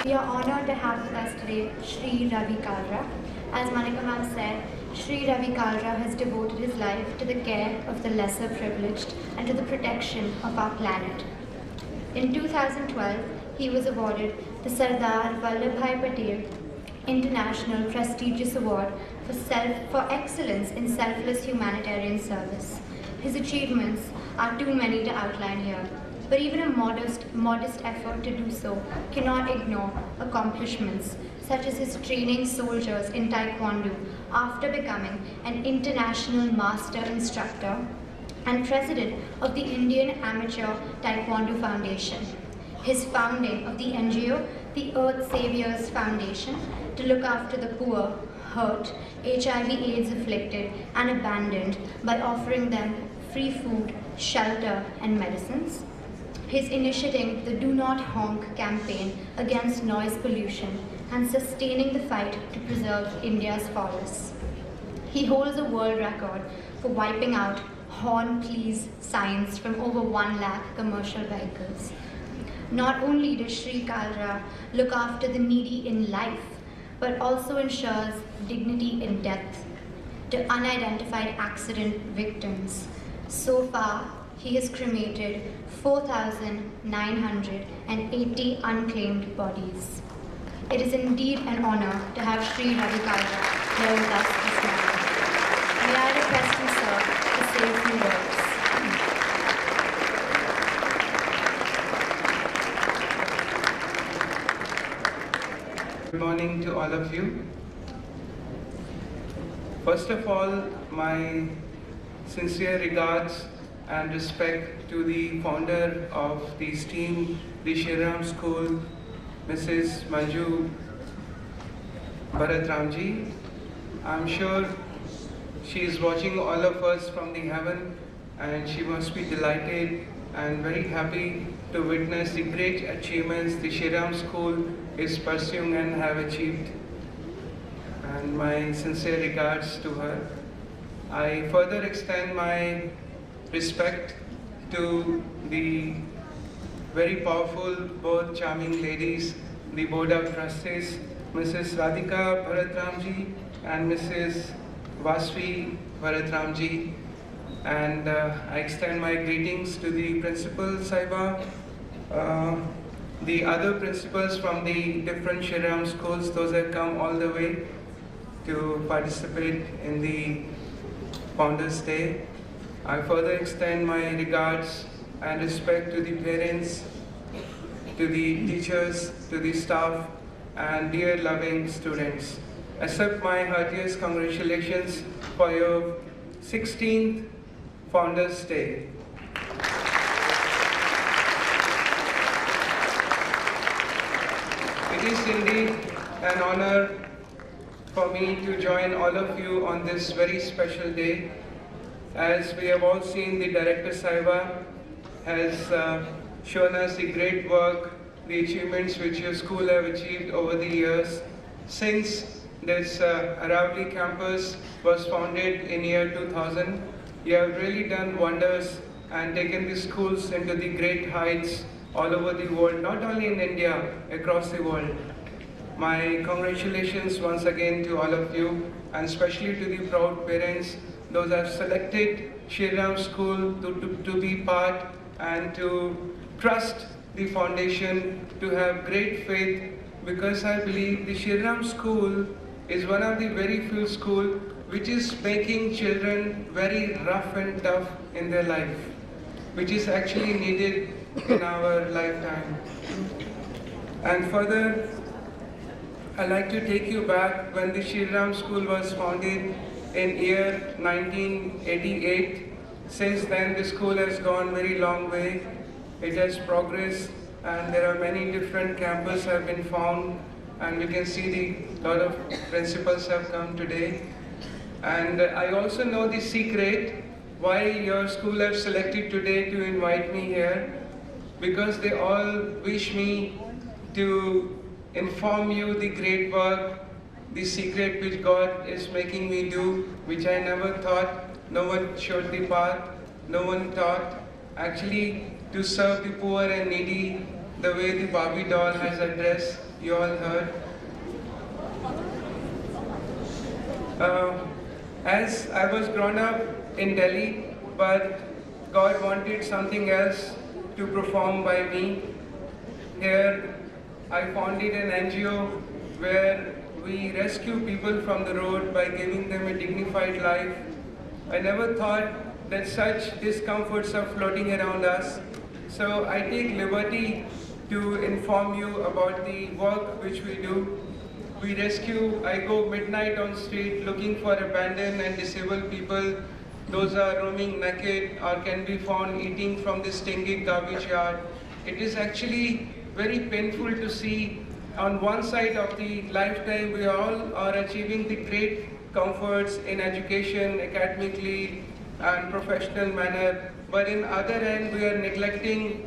We are honored to have with us today Sri Ravi Kalra. As Monica ma'am said, Sri Ravi Kalra has devoted his life to the care of the lesser privileged and to the protection of our planet. In 2012, he was awarded the Sardar Vallabhbhai Patel International Prestigious Award for Excellence in Selfless Humanitarian Service. His achievements are too many to outline here, but even a modest effort to do so cannot ignore accomplishments such as his training soldiers in Taekwondo after becoming an international master instructor and president of the Indian Amateur Taekwondo Foundation. His founding of the NGO, the Earth Saviors Foundation, to look after the poor, hurt, HIV/AIDS afflicted and abandoned by offering them free food, shelter and medicines. His initiating the Do Not Honk campaign against noise pollution and sustaining the fight to preserve India's forests. He holds a world record for wiping out horn please signs from over 1 lakh commercial vehicles. Not only does Sri Kalra look after the needy in life, but also ensures dignity in death to unidentified accident victims. So far, he has cremated 4,980 unclaimed bodies. It is indeed an honor to have Sri Ravi Kalra here with us this morning. May I request you, sir, to say a few words. Good morning to all of you. First of all, my sincere regards and respect to the founder of the esteemed Shri Ram School, Mrs. Manju Bharatramji. I'm sure she is watching all of us from the heaven, and she must be delighted and very happy to witness the great achievements the Shri Ram School is pursuing and have achieved. And my sincere regards to her. I further extend my respect to the very powerful, both charming ladies, the Board of Trustees, Mrs. Radhika Bharatramji and Mrs. Vasvi Bharatramji. And I extend my greetings to the Principal Saiba, the other principals from the different Shri Ram schools, those that come all the way to participate in the Founders Day. I further extend my regards and respect to the parents, to the teachers, to the staff, and dear loving students. Accept my heartiest congratulations for your 16th Founders Day. It is indeed an honor for me to join all of you on this very special day. As we have all seen, the Director Saiba has shown us the great work, the achievements which your school have achieved over the years. Since this Aravali campus was founded in year 2000, you have really done wonders and taken the schools into the great heights all over the world, not only in India, across the world. My congratulations once again to all of you, and especially to the proud parents, those have selected Shri Ram School to be part and to trust the foundation, to have great faith, because I believe the Shri Ram School is one of the very few schools which is making children very rough and tough in their life, which is actually needed in our lifetime. And further, I'd like to take you back when the Shri Ram School was founded in year 1988. Since then, the school has gone very long way. It has progressed, and there are many different campuses have been found, and we can see the lot of principals have come today. And I also know the secret why your school have selected today to invite me here, because they all wish me to inform you the great work, the secret which God is making me do, which I never thought. No one showed the path, no one taught. Actually, to serve the poor and needy the way the Barbie doll has a dress, you all heard. As I was grown up in Delhi, but God wanted something else to perform by me. Here, I founded an NGO where we rescue people from the road by giving them a dignified life. I never thought that such discomforts are floating around us. So I take liberty to inform you about the work which we do. We rescue, I go midnight on street looking for abandoned and disabled people. Those are roaming naked or can be found eating from the stinking garbage yard. It is actually very painful to see on one side of the lifetime we all are achieving the great comforts in education, academically and professional manner, but in other end we are neglecting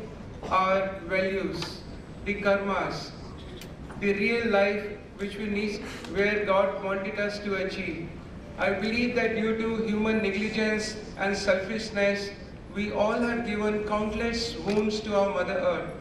our values, the karmas, the real life which we need, where God wanted us to achieve. I believe that due to human negligence and selfishness, we all have given countless wounds to our Mother Earth.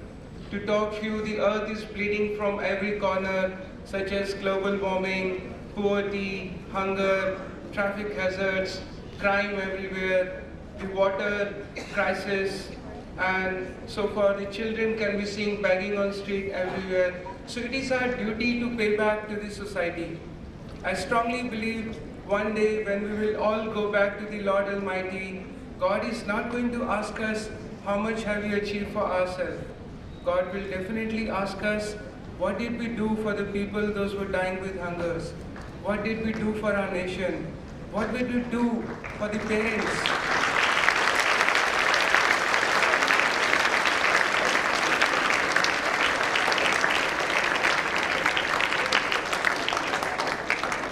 To talk few, the earth is bleeding from every corner, such as global warming, poverty, hunger, traffic hazards, crime everywhere, the water crisis, and so far the children can be seen begging on street everywhere. So it is our duty to pay back to the society. I strongly believe one day when we will all go back to the Lord Almighty, God is not going to ask us how much have you achieved for ourselves. God will definitely ask us, what did we do for the people, those who were dying with hungers? What did we do for our nation? What did we do for the parents?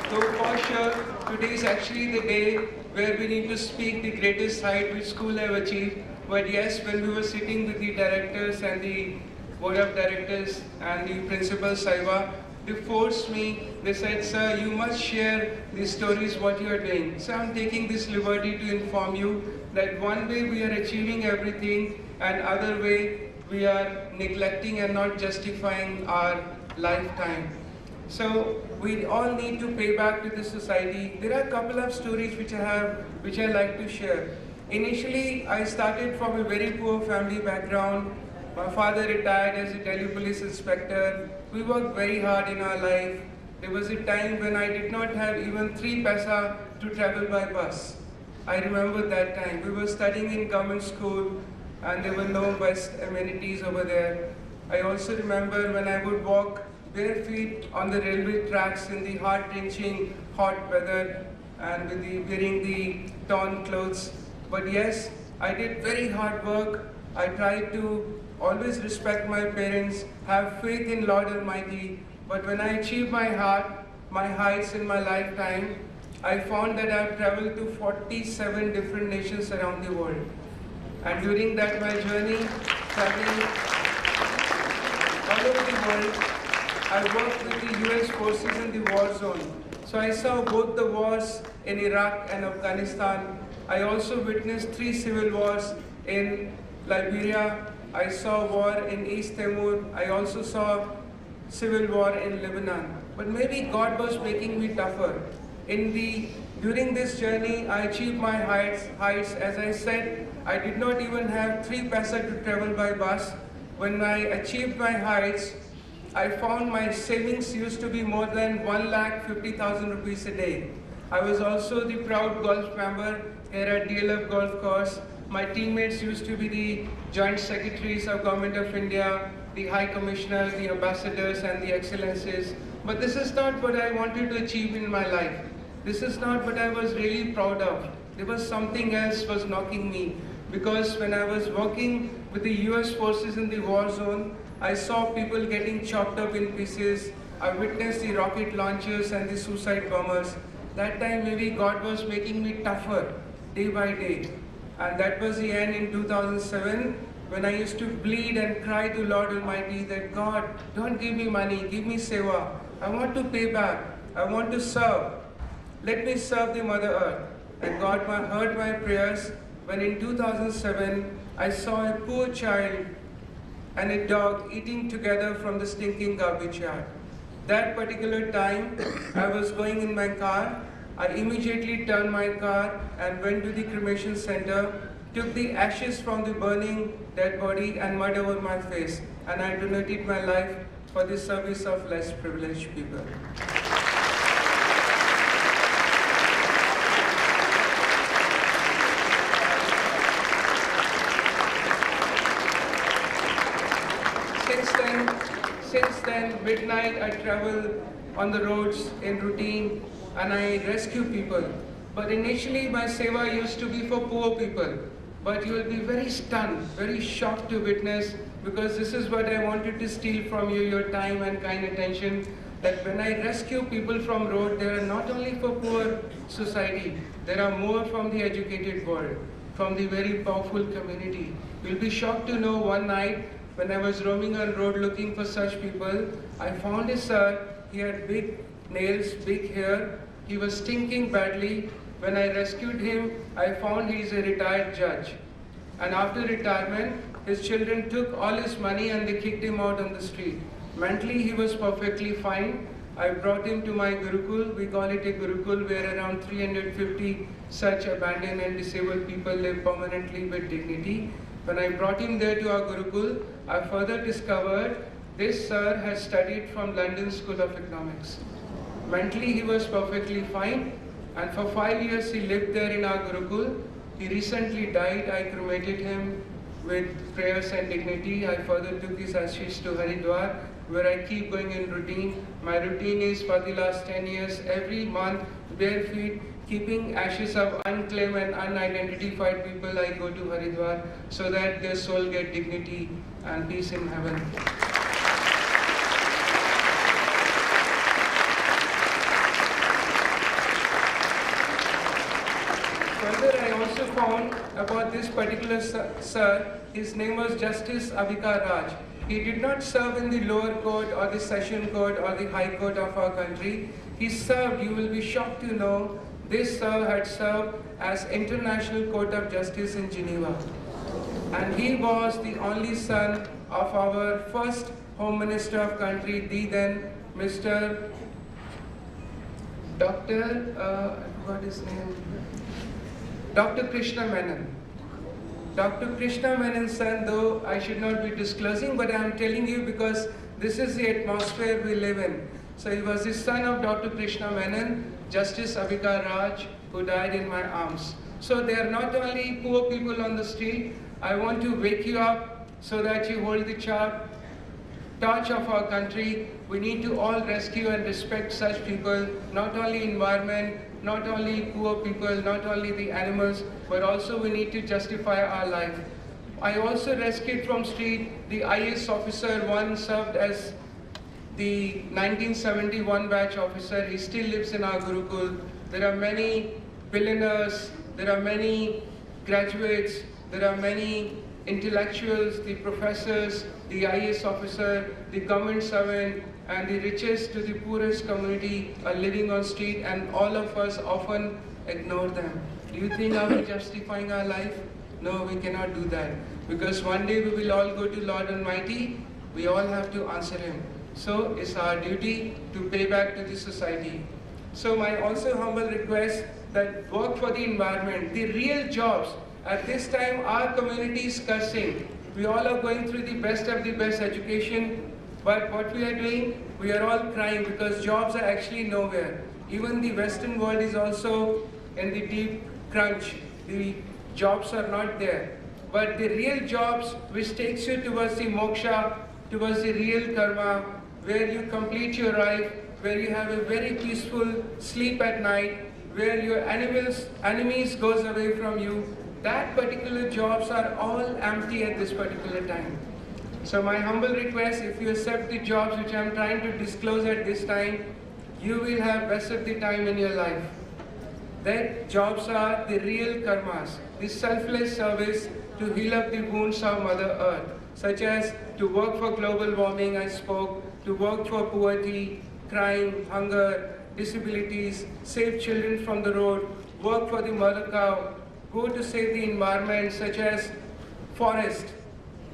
So for sure, today is actually the day where we need to speak the greatest height which school have achieved. But yes, when we were sitting with the directors and the board of directors and the principal Saiva, they forced me, they said, sir, you must share these stories, what you are doing. So I'm taking this liberty to inform you that one way we are achieving everything and other way we are neglecting and not justifying our lifetime. So we all need to pay back to the society. There are a couple of stories which I like to share. Initially, I started from a very poor family background. My father retired as a Delhi police inspector. We worked very hard in our life. There was a time when I did not have even 3 paisa to travel by bus. I remember that time. We were studying in government school and there were no bus amenities over there. I also remember when I would walk bare feet on the railway tracks in the heart-wrenching hot weather and wearing the torn clothes. But yes, I did very hard work. I tried to always respect my parents, have faith in Lord Almighty. But when I achieved my heights in my lifetime, I found that I've traveled to 47 different nations around the world. And during that my journey, traveling all over the world, I worked with the US forces in the war zone. So I saw both the wars in Iraq and Afghanistan. I also witnessed 3 civil wars in Liberia. I saw war in East Timor. I also saw civil war in Lebanon. But maybe God was making me tougher. During this journey, I achieved my heights. As I said, I did not even have 3 paisa to travel by bus. When I achieved my heights, I found my savings used to be more than 1,50,000 rupees a day. I was also the proud golf member here at DLF Golf Course. My teammates used to be the joint secretaries of Government of India, the High Commissioner, the ambassadors and the excellencies. But this is not what I wanted to achieve in my life. This is not what I was really proud of. There was something else was knocking me. Because when I was working with the US forces in the war zone, I saw people getting chopped up in pieces. I witnessed the rocket launchers and the suicide bombers. That time maybe God was making me tougher day by day. And that was the end in 2007 when I used to bleed and cry to Lord Almighty that God, don't give me money, give me seva. I want to pay back. I want to serve. Let me serve the Mother Earth. And God heard my prayers when in 2007 I saw a poor child and a dog eating together from the stinking garbage yard. That particular time, I was going in my car. I immediately turned my car and went to the cremation center, took the ashes from the burning dead body and mud over my face, and I donated my life for the service of less privileged people. Since then, midnight I travel on the roads in routine and I rescue people. But initially my seva used to be for poor people. But you will be very stunned, very shocked to witness, because this is what I wanted to steal from you, your time and kind attention, that when I rescue people from road, they are not only for poor society, there are more from the educated world, from the very powerful community. You'll be shocked to know one night, when I was roaming on road looking for such people, I found a sir. He had big nails, big hair. He was stinking badly. When I rescued him, I found he is a retired judge. And after retirement, his children took all his money and they kicked him out on the street. Mentally, he was perfectly fine. I brought him to my Gurukul. We call it a Gurukul, where around 350 such abandoned and disabled people live permanently with dignity. When I brought him there to our Gurukul, I further discovered this sir has studied from London School of Economics. Mentally, he was perfectly fine, and for 5 years he lived there in our Gurukul. He recently died. I cremated him with prayers and dignity. I further took his ashes to Haridwar, where I keep going in routine. My routine is for the last 10 years, every month, bare feet, keeping ashes of unclaimed and unidentified people. I go to Haridwar so that their soul get dignity and peace in heaven. Further, I also found about this particular sir, his name was Justice Abhikar Raj. He did not serve in the lower court or the session court or the high court of our country. He served, you will be shocked to know, this sir had served as International Court of Justice in Geneva. And he was the only son of our first Home Minister of country, the then Mr. I forgot his name, Dr. Krishna Menon. Dr. Krishna Menon's son, though I should not be disclosing, but I am telling you because this is the atmosphere we live in. So he was the son of Dr. Krishna Menon, Justice Abhikar Raj, who died in my arms. So they are not only poor people on the street. I want to wake you up so that you hold the torch of our country. We need to all rescue and respect such people, not only environment, not only poor people, not only the animals, but also we need to justify our life. I also rescued from street the IAS officer, one served as the 1971 batch officer. He still lives in our Gurukul. There are many billionaires, there are many graduates, there are many intellectuals, the professors, the IAS officer, the government servant, and the richest to the poorest community are living on street, and all of us often ignore them. Do you think are we justifying our life? No, we cannot do that. Because one day we will all go to Lord Almighty, we all have to answer Him. So it's our duty to pay back to the society. So my also humble request that work for the environment, the real jobs. At this time our community is cursing. We all are going through the best of the best education, but what we are doing, we are all crying because jobs are actually nowhere. Even the Western world is also in the deep crunch. The jobs are not there. But the real jobs which takes you towards the moksha, towards the real karma, where you complete your life, where you have a very peaceful sleep at night, where your enemies goes away from you, that particular jobs are all empty at this particular time. So my humble request, if you accept the jobs which I am trying to disclose at this time, you will have rest of the time in your life. That jobs are the real karmas, the selfless service to heal up the wounds of Mother Earth, such as to work for global warming, I spoke, to work for poverty, crime, hunger, disabilities, save children from the road, work for the mother cow, go to save the environment such as forest.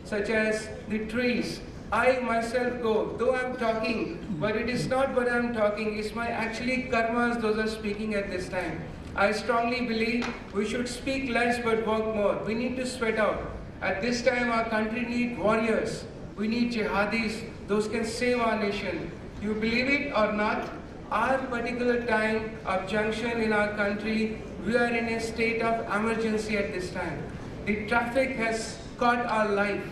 such as the trees. I myself go, though I'm talking, but it is not what I'm talking, it's my actually karmas those are speaking at this time. I strongly believe we should speak less but work more. We need to sweat out. At this time our country needs warriors. We need jihadis, those can save our nation. You believe it or not, our particular time of junction in our country, we are in a state of emergency at this time. The traffic has caught our life.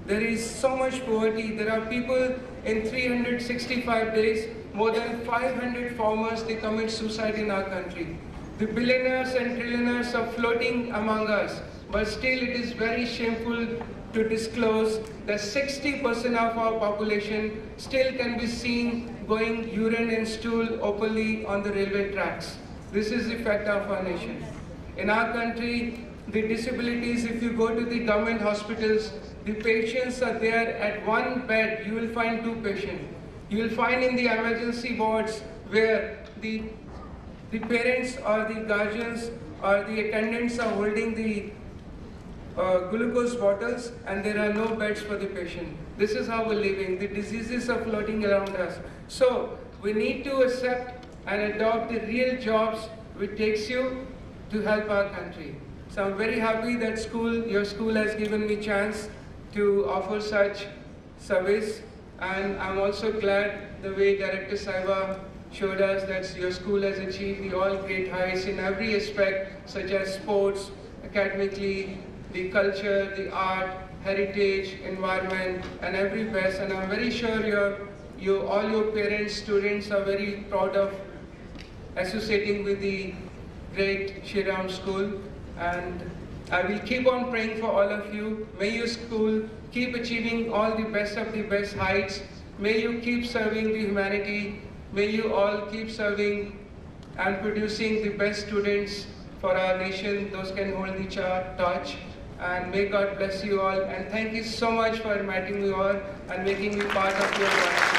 There is so much poverty. There are people in 365 days, more than 500 farmers, they commit suicide in our country. The billionaires and trillionaires are floating among us, but still it is very shameful to disclose that 60% of our population still can be seen going urine and stool openly on the railway tracks. This is the fact of our nation. In our country, the disabilities, if you go to the government hospitals, the patients are there at one bed, you will find two patients. You will find in the emergency wards where the parents or the guardians or the attendants are holding the glucose bottles and there are no beds for the patient. This is how we're living. The diseases are floating around us. So we need to accept and adopt the real jobs which takes you to help our country. So I'm very happy that your school has given me chance to offer such service, and I'm also glad the way Director Saiba showed us that your school has achieved the all great heights in every aspect, such as sports, academically, the culture, the art, heritage, environment, and every best. And I'm very sure all your parents, students are very proud of associating with the great Shri Ram School. And I will keep on praying for all of you. May your school keep achieving all the best of the best heights. May you keep serving the humanity. May you all keep serving and producing the best students for our nation. Those can hold the torch. And may God bless you all. And thank you so much for inviting me all and making me part of your life.